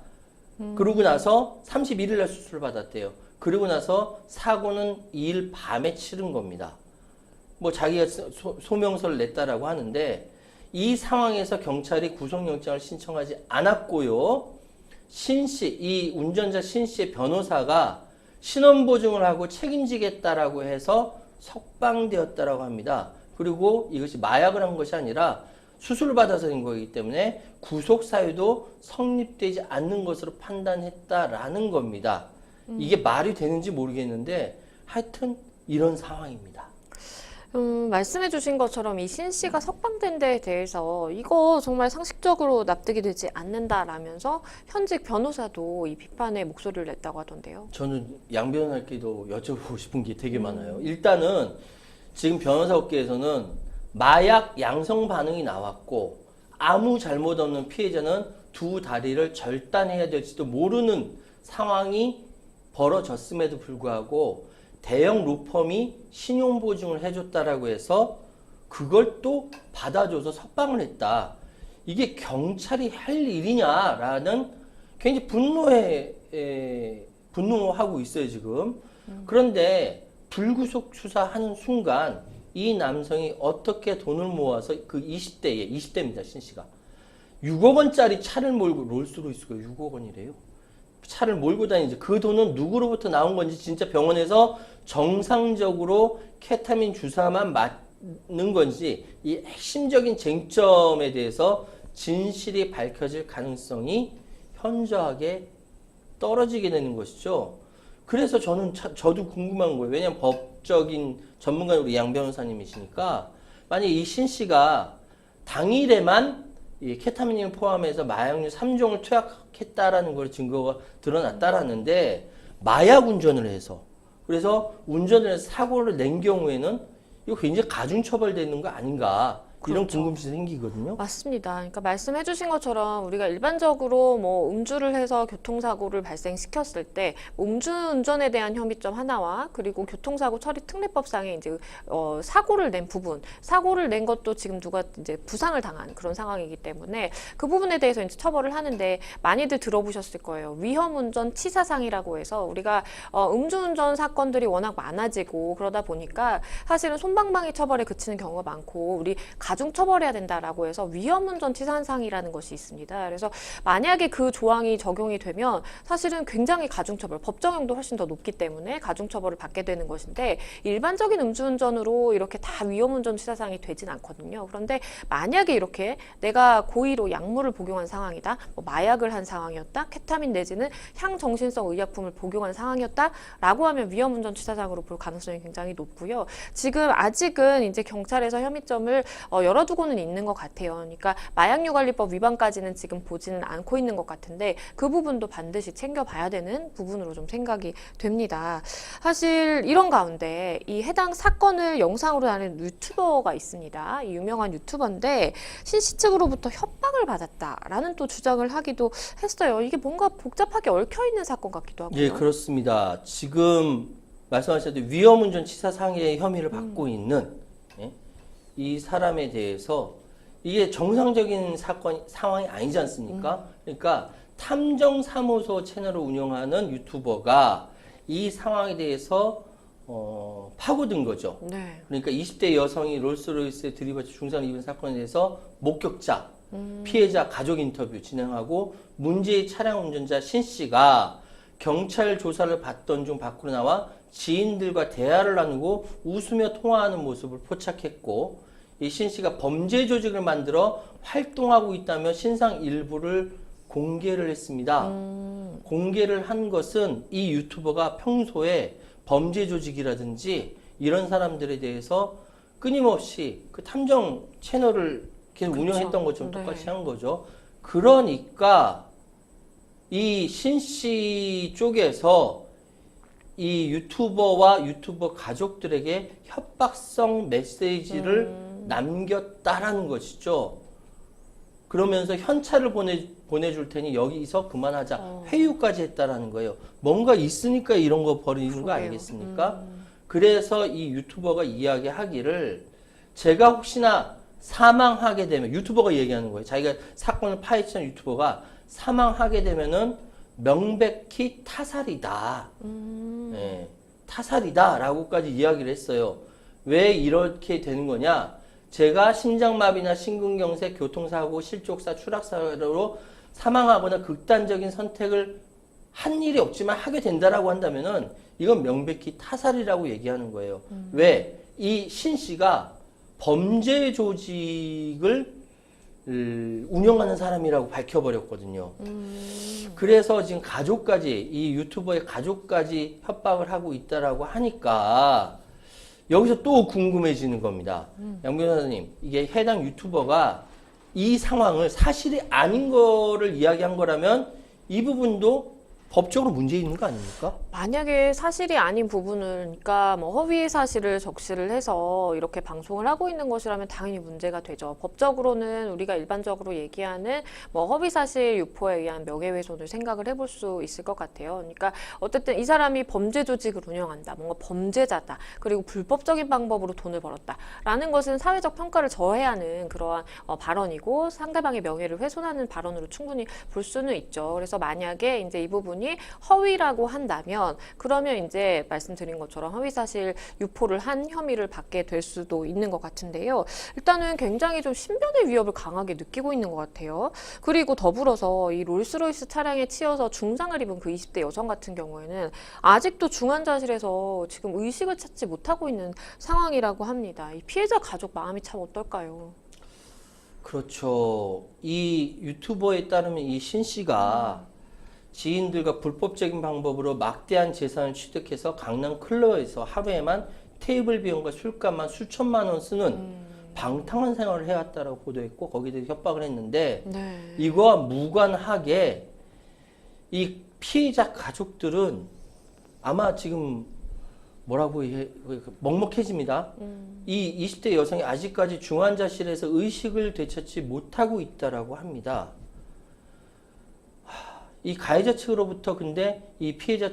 그러고 나서 31일 날 수술을 받았대요. 그러고 나서 사고는 2일 밤에 치른 겁니다. 뭐 자기가 소명서를 냈다라고 하는데 이 상황에서 경찰이 구속영장을 신청하지 않았고요. 신 씨, 이 운전자 신 씨의 변호사가 신원보증을 하고 책임지겠다라고 해서 석방되었다라고 합니다. 그리고 이것이 마약을 한 것이 아니라 수술을 받아서 된 거기 때문에 구속사유도 성립되지 않는 것으로 판단했다라는 겁니다. 이게 말이 되는지 모르겠는데 하여튼 이런 상황입니다. 말씀해 주신 것처럼 이 신 씨가 석방된 데에 대해서 이거 정말 상식적으로 납득이 되지 않는다라면서 현직 변호사도 이 비판의 목소리를 냈다고 하던데요. 저는 양 변호사께도 여쭤보고 싶은 게 되게 많아요. 일단은 지금 변호사 업계에서는 마약 양성 반응이 나왔고 아무 잘못 없는 피해자는 두 다리를 절단해야 될지도 모르는 상황이 벌어졌음에도 불구하고 대형 로펌이 신용보증을 해줬다라고 해서 그걸 또 받아줘서 석방을 했다. 이게 경찰이 할 일이냐라는 굉장히 분노하고 있어요, 지금. 그런데 불구속 수사하는 순간 이 남성이 어떻게 돈을 모아서 그 20대입니다, 신 씨가. 6억 원짜리 차를 몰고, 롤스로이스가 6억 원이래요. 차를 몰고 다니지. 그 돈은 누구로부터 나온 건지 진짜 병원에서 정상적으로 케타민 주사만 맞는 건지 이 핵심적인 쟁점에 대해서 진실이 밝혀질 가능성이 현저하게 떨어지게 되는 것이죠. 그래서 저도 궁금한 거예요. 왜냐하면 법적인 전문가 우리 양 변호사님이시니까 만약 이 신 씨가 당일에만 이 케타민을 포함해서 마약류 3종을 투약했다라는 걸 증거가 드러났다라는데 마약 운전을 해서 그래서 운전을 해서 사고를 낸 경우에는 이거 굉장히 가중처벌되는 거 아닌가 이런 그렇죠. 궁금증이 생기거든요. 맞습니다. 그러니까 말씀해주신 것처럼 우리가 일반적으로 뭐 음주를 해서 교통사고를 발생시켰을 때 음주운전에 대한 혐의점 하나와 그리고 교통사고 처리 특례법상에 이제 사고를 낸 부분, 사고를 낸 것도 지금 누가 이제 부상을 당한 그런 상황이기 때문에 그 부분에 대해서 이제 처벌을 하는데 많이들 들어보셨을 거예요. 위험운전 치사상이라고 해서 우리가 음주운전 사건들이 워낙 많아지고 그러다 보니까 사실은 솜방망이 처벌에 그치는 경우가 많고 우리 가중 처벌해야 된다라고 해서 위험운전 치사상이라는 것이 있습니다. 그래서 만약에 그 조항이 적용이 되면 사실은 굉장히 가중처벌, 법정형도 훨씬 더 높기 때문에 가중처벌을 받게 되는 것인데 일반적인 음주운전으로 이렇게 다 위험운전 치사상이 되진 않거든요. 그런데 만약에 이렇게 내가 고의로 약물을 복용한 상황이다, 뭐 마약을 한 상황이었다, 케타민 내지는 향정신성 의약품을 복용한 상황이었다라고 하면 위험운전 치사상으로 볼 가능성이 굉장히 높고요. 지금 아직은 이제 경찰에서 혐의점을 열어두고는 있는 것 같아요. 그러니까 마약류관리법 위반까지는 지금 보지는 않고 있는 것 같은데 그 부분도 반드시 챙겨봐야 되는 부분으로 좀 생각이 됩니다. 사실 이런 가운데 이 해당 사건을 영상으로 다룬 유튜버가 있습니다. 이 유명한 유튜버인데 신씨 측으로부터 협박을 받았다라는 또 주장을 하기도 했어요. 이게 뭔가 복잡하게 얽혀있는 사건 같기도 하고요. 예, 그렇습니다. 지금 말씀하셨듯이 위험운전 치사상해의 혐의를 받고 있는 이 사람에 대해서 이게 정상적인 상황이 아니지 않습니까? 그러니까 탐정사무소 채널을 운영하는 유튜버가 이 상황에 대해서 파고든 거죠. 네. 그러니까 20대 여성이 롤스로이스에 들이받쳐 중상을 입은 사건에 대해서 목격자, 피해자 가족 인터뷰 진행하고 문제의 차량 운전자 신 씨가 경찰 조사를 받던 중 밖으로 나와 지인들과 대화를 나누고 웃으며 통화하는 모습을 포착했고 이 신 씨가 범죄 조직을 만들어 활동하고 있다며 신상 일부를 공개를 했습니다. 공개를 한 것은 이 유튜버가 평소에 범죄 조직이라든지 이런 사람들에 대해서 끊임없이 그 탐정 채널을 계속 그렇죠. 운영했던 것처럼 네. 똑같이 한 거죠. 그러니까 이 신 씨 쪽에서 이 유튜버와 유튜버 가족들에게 협박성 메시지를 남겼다라는 것이죠. 그러면서 현찰을 보내줄 테니 여기서 그만하자. 회유까지 했다라는 거예요. 뭔가 있으니까 이런 거 벌이는 거 아니겠습니까? 그래서 이 유튜버가 이야기하기를 제가 혹시나 사망하게 되면 유튜버가 얘기하는 거예요. 자기가 사건을 파헤치는 유튜버가 사망하게 되면은 명백히 타살이다. 네, 타살이다라고까지 이야기를 했어요. 왜 이렇게 되는 거냐? 제가 심장마비나 심근경색, 교통사고, 실족사, 추락사로 사망하거나 극단적인 선택을 한 일이 없지만 하게 된다라고 한다면은 이건 명백히 타살이라고 얘기하는 거예요. 왜? 이 신 씨가 범죄 조직을 운영하는 사람이라고 밝혀버렸거든요. 그래서 지금 가족까지, 이 유튜버의 가족까지 협박을 하고 있다라고 하니까 여기서 또 궁금해지는 겁니다. 양 변호사님, 이게 해당 유튜버가 이 상황을 사실이 아닌 거를 이야기한 거라면 이 부분도 법적으로 문제 있는 거 아닙니까? 만약에 사실이 아닌 부분을, 그러니까 뭐 허위 사실을 적시를 해서 이렇게 방송을 하고 있는 것이라면 당연히 문제가 되죠. 법적으로는 우리가 일반적으로 얘기하는 뭐 허위 사실 유포에 의한 명예훼손을 생각을 해볼 수 있을 것 같아요. 그러니까 어쨌든 이 사람이 범죄 조직을 운영한다, 뭔가 범죄자다, 그리고 불법적인 방법으로 돈을 벌었다라는 것은 사회적 평가를 저해야 하는 그러한 발언이고 상대방의 명예를 훼손하는 발언으로 충분히 볼 수는 있죠. 그래서 만약에 이제 이 부분이 허위라고 한다면 그러면 이제 말씀드린 것처럼 허위사실 유포를 한 혐의를 받게 될 수도 있는 것 같은데요. 일단은 굉장히 좀 신변의 위협을 강하게 느끼고 있는 것 같아요. 그리고 더불어서 이 롤스로이스 차량에 치여서 중상을 입은 그 20대 여성 같은 경우에는 아직도 중환자실에서 지금 의식을 찾지 못하고 있는 상황이라고 합니다. 이 피해자 가족 마음이 참 어떨까요? 그렇죠. 이 유튜버에 따르면 이 신 씨가 지인들과 불법적인 방법으로 막대한 재산을 취득해서 강남 클럽에서 하루에만 테이블 비용과 술값만 수천만 원 쓰는 방탕한 생활을 해왔다라고 보도했고 거기에 대해서 협박을 했는데 네. 이거와 무관하게 이 피해자 가족들은 아마 지금 뭐라고 먹먹해집니다. 이 20대 여성이 아직까지 중환자실에서 의식을 되찾지 못하고 있다라고 합니다. 이 가해자 측으로부터 근데 이 피해자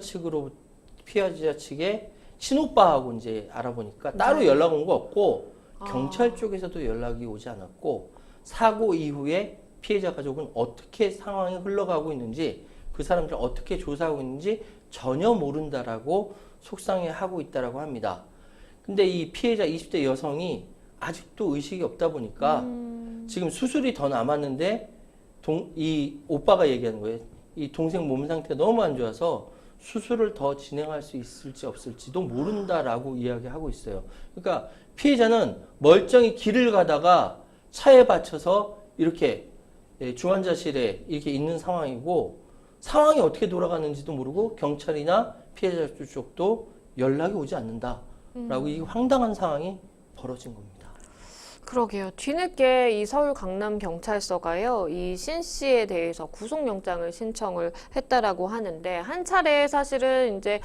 측의 친오빠하고 이제 알아보니까 따로 네. 연락 온 거 없고 경찰 쪽에서도 연락이 오지 않았고 사고 이후에 피해자 가족은 어떻게 상황이 흘러가고 있는지 그 사람들 어떻게 조사하고 있는지 전혀 모른다라고 속상해하고 있다라고 합니다. 근데 이 피해자 20대 여성이 아직도 의식이 없다 보니까 지금 수술이 더 남았는데 이 오빠가 얘기하는 거예요. 이 동생 몸 상태가 너무 안 좋아서 수술을 더 진행할 수 있을지 없을지도 모른다라고 이야기하고 있어요. 그러니까 피해자는 멀쩡히 길을 가다가 차에 받쳐서 이렇게 중환자실에 이렇게 있는 상황이고 상황이 어떻게 돌아가는지도 모르고 경찰이나 피해자 쪽도 연락이 오지 않는다라고 이 황당한 상황이 벌어진 겁니다. 그러게요. 뒤늦게 이 서울 강남 경찰서가요, 이 신 씨에 대해서 구속영장을 신청을 했다라고 하는데 한 차례 사실은 이제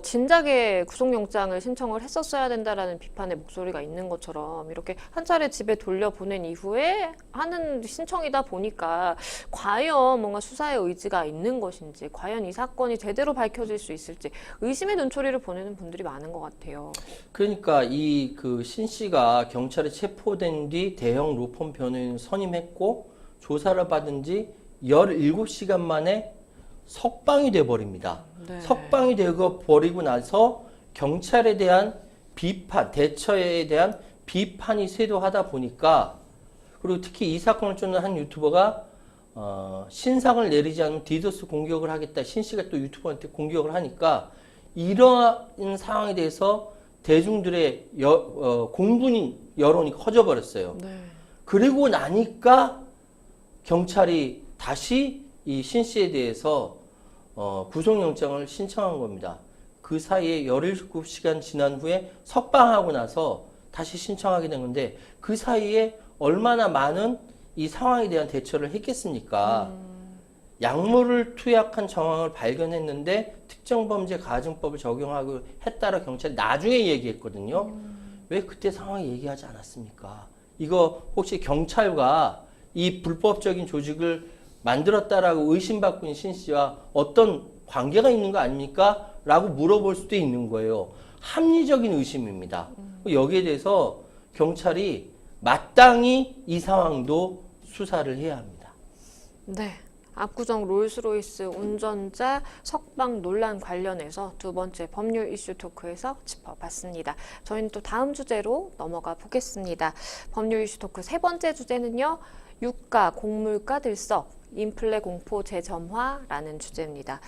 진작에 구속영장을 신청을 했었어야 된다라는 비판의 목소리가 있는 것처럼 이렇게 한 차례 집에 돌려보낸 이후에 하는 신청이다 보니까 과연 뭔가 수사의 의지가 있는 것인지, 과연 이 사건이 제대로 밝혀질 수 있을지 의심의 눈초리를 보내는 분들이 많은 것 같아요. 그러니까 이 그 신 씨가 경찰에 체포된 뒤 대형 로펌 변호인을 선임했고 조사를 받은 지 17시간 만에 석방이 돼 버립니다. 네. 석방이 되고 버리고 나서 경찰에 대한 비판, 대처에 대한 비판이 쇄도하다 보니까 그리고 특히 이 사건을 쫓는 한 유튜버가 신상을 내리지 않으면 디도스 공격을 하겠다. 신 씨가 또 유튜버한테 공격을 하니까 이러한 상황에 대해서 대중들의 공분인 여론이 커져버렸어요. 네. 그리고 나니까 경찰이 다시 이 신 씨에 대해서 구속영장을 신청한 겁니다. 그 사이에 17시간 지난 후에 석방하고 나서 다시 신청하게 된 건데 그 사이에 얼마나 많은 이 상황에 대한 대처를 했겠습니까? 약물을 투약한 정황을 발견했는데 특정범죄 가중법을 적용하고 했다라 경찰이 나중에 얘기했거든요. 왜 그때 상황 얘기하지 않았습니까? 이거 혹시 경찰과 이 불법적인 조직을 만들었다라고 의심받고 있는 신 씨와 어떤 관계가 있는 거 아닙니까? 라고 물어볼 수도 있는 거예요. 합리적인 의심입니다. 여기에 대해서 경찰이 마땅히 이 상황도 수사를 해야 합니다. 네. 압구정 롤스로이스 운전자 석방 논란 관련해서 두 번째 법률 이슈 토크에서 짚어봤습니다. 저희는 또 다음 주제로 넘어가 보겠습니다. 법률 이슈 토크 세 번째 주제는요. 유가, 곡물가 들썩, 인플레 공포 재점화라는 주제입니다.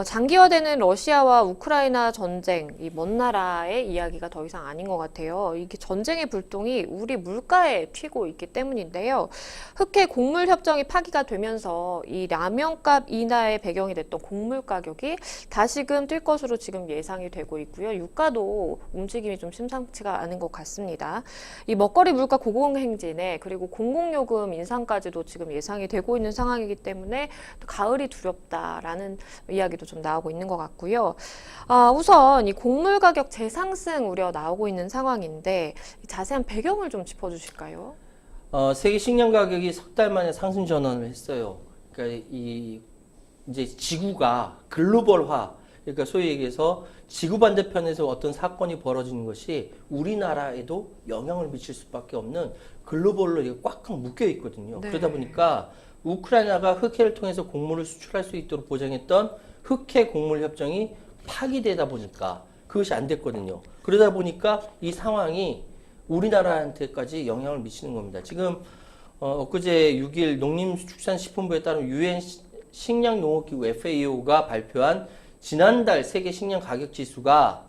장기화되는 러시아와 우크라이나 전쟁, 이 먼 나라의 이야기가 더 이상 아닌 것 같아요. 이게 전쟁의 불똥이 우리 물가에 튀고 있기 때문인데요. 흑해 곡물 협정이 파기가 되면서 이 라면값 인하의 배경이 됐던 곡물 가격이 다시금 뛸 것으로 지금 예상이 되고 있고요. 유가도 움직임이 좀 심상치가 않은 것 같습니다. 이 먹거리 물가 고공행진에 그리고 공공요금 인상까지도 지금 예상이 되고 있는 상황이기 때문에 또 가을이 두렵다라는 이야기도 좀 나오고 있는 것 같고요. 우선 이 곡물 가격 재상승 우려 나오고 있는 상황인데 이 자세한 배경을 좀 짚어주실까요? 세계 식량 가격이 석 달 만에 상승 전환을 했어요. 그러니까 이제 지구가 글로벌화, 그러니까 소위 얘기해서 지구 반대편에서 어떤 사건이 벌어지는 것이 우리나라에도 영향을 미칠 수밖에 없는 글로벌로 이게 꽉꽉 묶여 있거든요. 네. 그러다 보니까 우크라이나가 흑해를 통해서 곡물을 수출할 수 있도록 보장했던 흑해 곡물 협정이 파기되다 보니까 그것이 안 됐거든요. 그러다 보니까 이 상황이 우리나라한테까지 영향을 미치는 겁니다. 지금 엊그제 6일 농림축산식품부에 따른 유엔 식량농업기구 FAO가 발표한 지난달 세계 식량 가격 지수가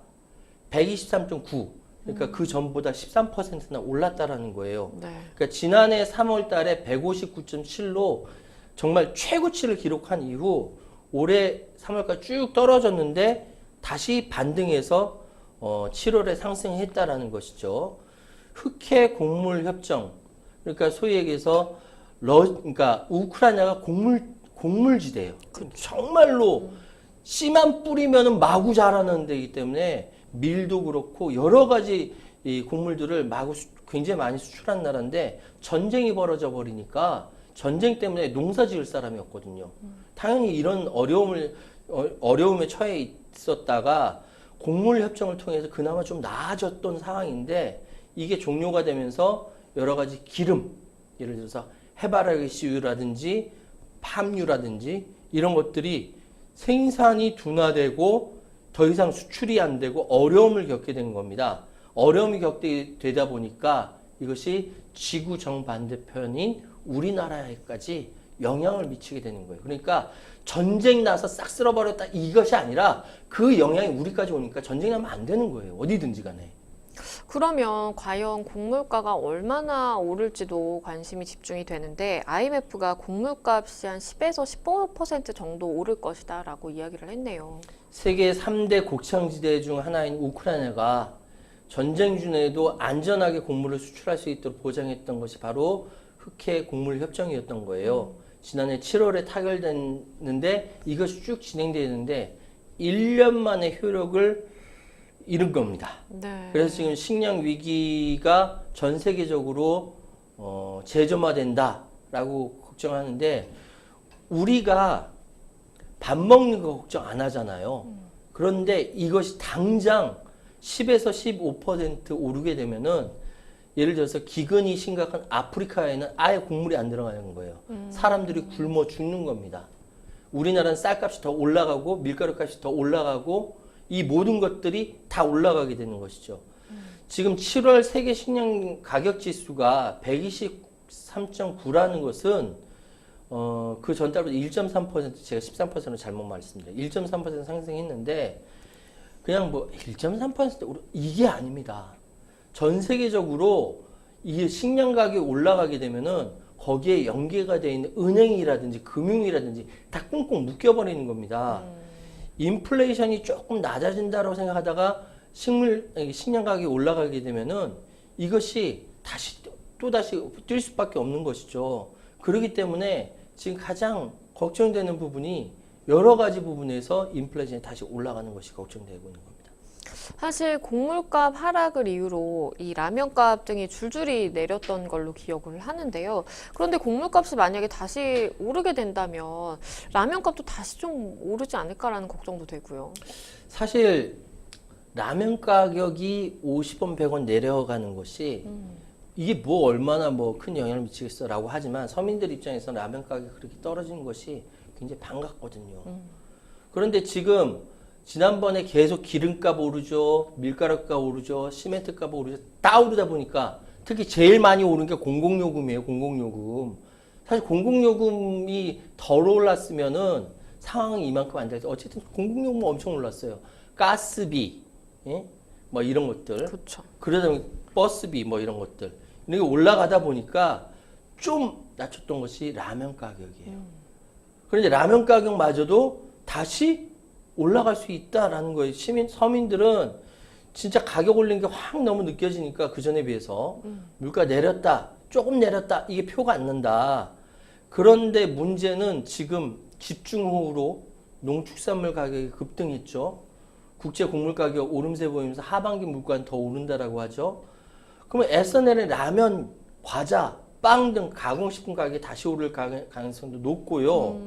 123.9, 그러니까 그 전보다 13%나 올랐다라는 거예요. 네. 그러니까 지난해 3월 달에 159.7로 정말 최고치를 기록한 이후 올해 3월까지 쭉 떨어졌는데 다시 반등해서 7월에 상승했다라는 것이죠. 흑해 곡물 협정, 그러니까 소위 얘기해서 그러니까 우크라이나가 곡물지대예요. 정말로 씨만 뿌리면은 마구 자라는 데이기 때문에 밀도 그렇고 여러 가지 이 곡물들을 마구 굉장히 많이 수출한 나라인데 전쟁이 벌어져 버리니까 전쟁 때문에 농사 지을 사람이 없거든요. 당연히 이런 어려움에 처해 있었다가 곡물 협정을 통해서 그나마 좀 나아졌던 상황인데 이게 종료가 되면서 여러 가지 기름, 예를 들어서 해바라기씨유라든지 팜유라든지 이런 것들이 생산이 둔화되고 더 이상 수출이 안 되고 어려움을 겪게 된 겁니다. 어려움이 겪게 되다 보니까 이것이 지구 정반대편인 우리나라에까지 영향을 미치게 되는 거예요. 그러니까 전쟁 나서 싹 쓸어버렸다 이것이 아니라 그 영향이 우리까지 오니까 전쟁 나면 안 되는 거예요. 어디든지 간에. 그러면 과연 곡물가가 얼마나 오를지도 관심이 집중이 되는데 IMF가 곡물값이 한 10에서 15% 정도 오를 것이다 라고 이야기를 했네요. 세계 3대 곡창지대 중 하나인 우크라이나가 전쟁 중에도 안전하게 곡물을 수출할 수 있도록 보장했던 것이 바로 흑해 곡물 협정이었던 거예요. 지난해 7월에 타결됐는데 이것이 쭉 진행되는데 1년 만에 효력을 잃은 겁니다. 네. 그래서 지금 식량 위기가 전 세계적으로 재점화된다라고 걱정하는데 우리가 밥 먹는 거 걱정 안 하잖아요. 그런데 이것이 당장 10에서 15% 오르게 되면은 예를 들어서 기근이 심각한 아프리카에는 아예 곡물이 안 들어가는 거예요. 사람들이 굶어 죽는 겁니다. 우리나라는 쌀값이 더 올라가고 밀가루 값이 더 올라가고 이 모든 것들이 다 올라가게 되는 것이죠. 지금 7월 세계 식량 가격 지수가 123.9라는 것은 그 전달보다 1.3% 제가 13%는 잘못 말했습니다. 1.3% 상승했는데 그냥 뭐 1.3% 이게 아닙니다. 전 세계적으로 이 식량 가격이 올라가게 되면은 거기에 연계가 되어 있는 은행이라든지 금융이라든지 다 꽁꽁 묶여버리는 겁니다. 인플레이션이 조금 낮아진다고 생각하다가 식량 가격이 올라가게 되면은 이것이 또다시 뛸 수밖에 없는 것이죠. 그렇기 때문에 지금 가장 걱정되는 부분이 여러 가지 부분에서 인플레이션이 다시 올라가는 것이 걱정되고 있는 겁니다. 사실 곡물값 하락을 이유로 이 라면값 등이 줄줄이 내렸던 걸로 기억을 하는데요. 그런데 곡물값이 만약에 다시 오르게 된다면 라면값도 다시 좀 오르지 않을까라는 걱정도 되고요. 사실 라면 가격이 50원, 100원 내려가는 것이 이게 뭐 얼마나 뭐 큰 영향을 미치겠어라고 하지만 서민들 입장에서는 라면 가격이 그렇게 떨어지는 것이 굉장히 반갑거든요. 그런데 지금 지난번에 계속 기름값 오르죠, 밀가루값 오르죠, 시멘트값 오르죠, 다 오르다 보니까 특히 제일 많이 오른 게 공공요금이에요. 공공요금. 사실 공공요금이 덜 올랐으면은 상황이 이만큼 안 돼서 어쨌든 공공요금 엄청 올랐어요. 가스비, 예? 뭐 이런 것들. 그렇죠. 그러다 보니 버스비 뭐 이런 것들. 이게 올라가다 보니까 좀 낮췄던 것이 라면 가격이에요. 그런데 라면 가격마저도 다시 올라갈 수 있다라는 거예요. 서민들은 진짜 가격 올린 게 확 너무 느껴지니까 그 전에 비해서 물가 내렸다 조금 내렸다. 이게 표가 안 난다. 그런데 문제는 지금 집중호우로 농축산물 가격이 급등했죠. 국제 곡물 가격 오름세 보이면서 하반기 물가는 더 오른다라고 하죠. 그러면 애써 내린 라면, 과자, 빵 등 가공식품 가격이 다시 오를 가능성도 높고요.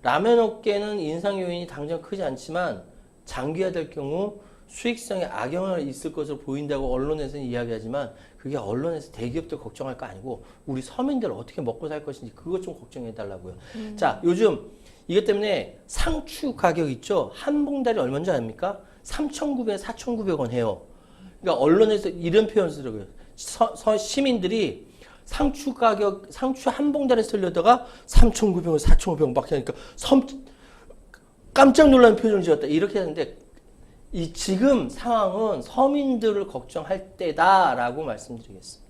라면 업계는 인상 요인이 당장 크지 않지만 장기화될 경우 수익성에 악영향이 있을 것으로 보인다고 언론에서는 이야기하지만 그게 언론에서 대기업들 걱정할 거 아니고 우리 서민들 어떻게 먹고 살 것인지 그것 좀 걱정해 달라고요. 자, 요즘 이것 때문에 상추 가격 있죠? 한 봉다리 얼마인지 아닙니까? 3,900원, 4,900원 해요. 그러니까 언론에서 이런 표현 쓰더라고요. 시민들이 상추 가격, 상추 한 봉다리 쓰려다가 3,900원, 4,500원 막 하니까 깜짝 놀라는 표정을 지었다. 이렇게 하는데 이 지금 상황은 서민들을 걱정할 때다라고 말씀드리겠습니다.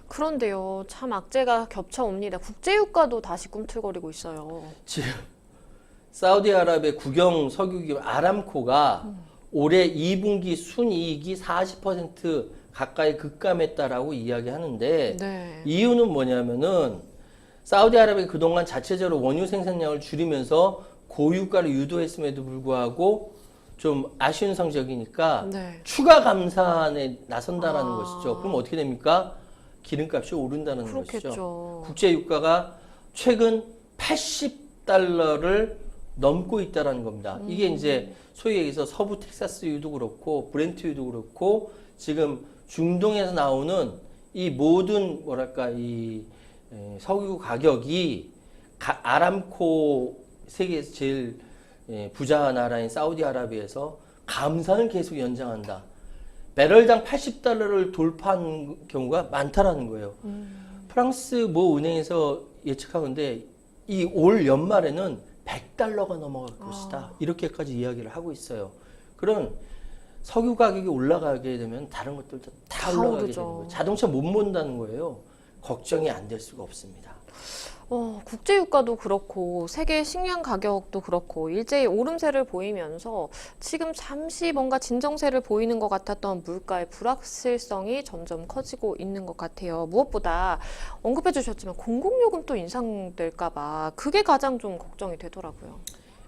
그런데요, 참 악재가 겹쳐옵니다. 국제유가도 다시 꿈틀거리고 있어요. 지금 사우디아라비아 국영 석유기업 아람코가 올해 2분기 순이익이 40% 가까이 급감했다라고 이야기하는데 네. 이유는 뭐냐면은 사우디아라비아가 그동안 자체적으로 원유 생산량을 줄이면서 고유가를 유도했음에도 불구하고 좀 아쉬운 성적이니까 네. 추가 감산에 나선다라는 것이죠. 그럼 어떻게 됩니까? 기름값이 오른다는 그렇겠죠. 것이죠. 국제 유가가 최근 80달러를 넘고 있다라는 겁니다. 이게 이제 소위 얘기해서 서부 텍사스유도 그렇고 브렌트유도 그렇고 지금 중동에서 나오는 이 모든 뭐랄까 이 석유 가격이 아람코 세계에서 제일 부자 나라인 사우디아라비아에서 감산을 계속 연장한다. 배럴당 80달러를 돌파한 경우가 많다라는 거예요. 프랑스 모 은행에서 예측하건데 이 올 연말에는 100달러가 넘어갈 것이다. 이렇게까지 이야기를 하고 있어요. 그런 석유 가격이 올라가게 되면 다른 것들도 다 올라가게 오르죠. 되는 거예요. 자동차 못 몬다는 거예요. 걱정이 안 될 수가 없습니다. 국제유가도 그렇고 세계 식량 가격도 그렇고 일제히 오름세를 보이면서 지금 잠시 뭔가 진정세를 보이는 것 같았던 물가의 불확실성이 점점 커지고 있는 것 같아요. 무엇보다 언급해 주셨지만 공공요금 또 인상될까 봐 그게 가장 좀 걱정이 되더라고요.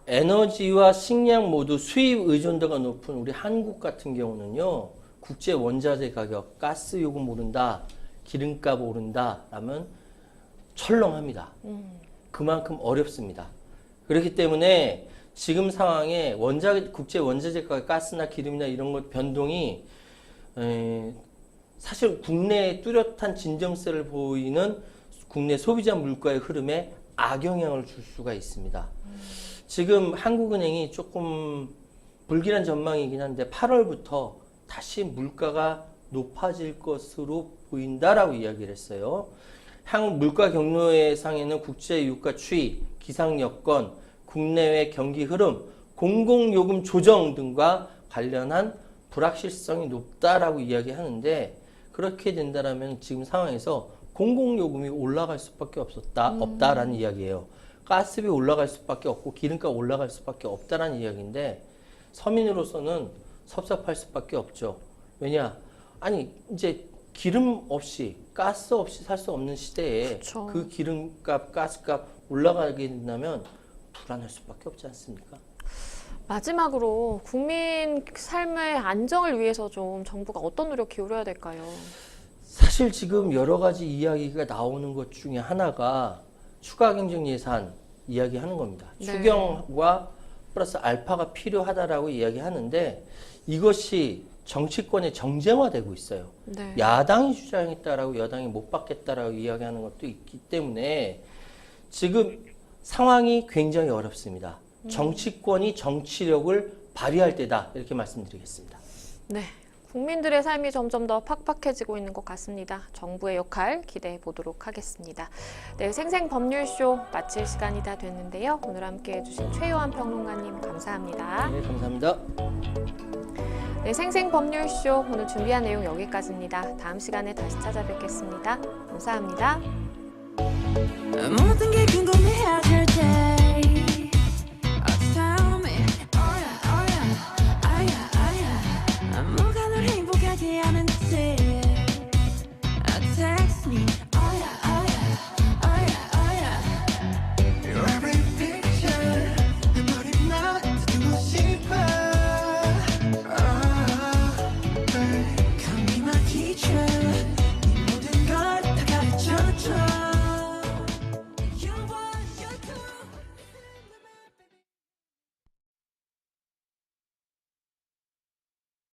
에너지와 식량 모두 수입 의존도가 높은 우리 한국 같은 경우는요. 국제 원자재 가격, 가스 요금 오른다, 기름값 오른다 라면 철렁합니다. 그만큼 어렵습니다. 그렇기 때문에 지금 상황에 국제 원자재 가격, 가스나 기름이나 이런 것 변동이 사실 국내에 뚜렷한 진정세를 보이는 국내 소비자 물가의 흐름에 악영향을 줄 수가 있습니다. 지금 한국은행이 조금 불길한 전망이긴 한데 8월부터 다시 물가가 높아질 것으로 보인다라고 이야기를 했어요. 한국 물가 경로상에는 국제 유가 추이, 기상 여건, 국내외 경기 흐름, 공공요금 조정 등과 관련한 불확실성이 높다라고 이야기하는데 그렇게 된다라면 지금 상황에서 공공요금이 올라갈 수밖에 없다라는 이야기예요. 가스비 올라갈 수밖에 없고 기름값 올라갈 수밖에 없다라는 이야기인데 서민으로서는 섭섭할 수밖에 없죠. 왜냐? 아니 이제 기름 없이 가스 없이 살 수 없는 시대에 그쵸. 그 기름값, 가스값 올라가게 된다면 불안할 수밖에 없지 않습니까? 마지막으로 국민 삶의 안정을 위해서 좀 정부가 어떤 노력 기울여야 될까요? 사실 지금 여러 가지 이야기가 나오는 것 중에 하나가 추가 경정 예산 이야기하는 겁니다. 네. 추경과 플러스 알파가 필요하다라고 이야기하는데 이것이 정치권의 정쟁화되고 있어요. 네. 야당이 주장했다라고 여당이 못 받겠다라고 이야기하는 것도 있기 때문에 지금 상황이 굉장히 어렵습니다. 정치권이 정치력을 발휘할 때다 이렇게 말씀드리겠습니다. 네. 국민들의 삶이 점점 더 팍팍해지고 있는 것 같습니다. 정부의 역할 기대해 보도록 하겠습니다. 네, 생생법률쇼 마칠 시간이 다 됐는데요. 오늘 함께해 주신 최요한 평론가님 감사합니다. 네, 감사합니다. 네, 생생법률쇼 오늘 준비한 내용 여기까지입니다. 다음 시간에 다시 찾아뵙겠습니다. 감사합니다. 모든 게 궁금해하실 때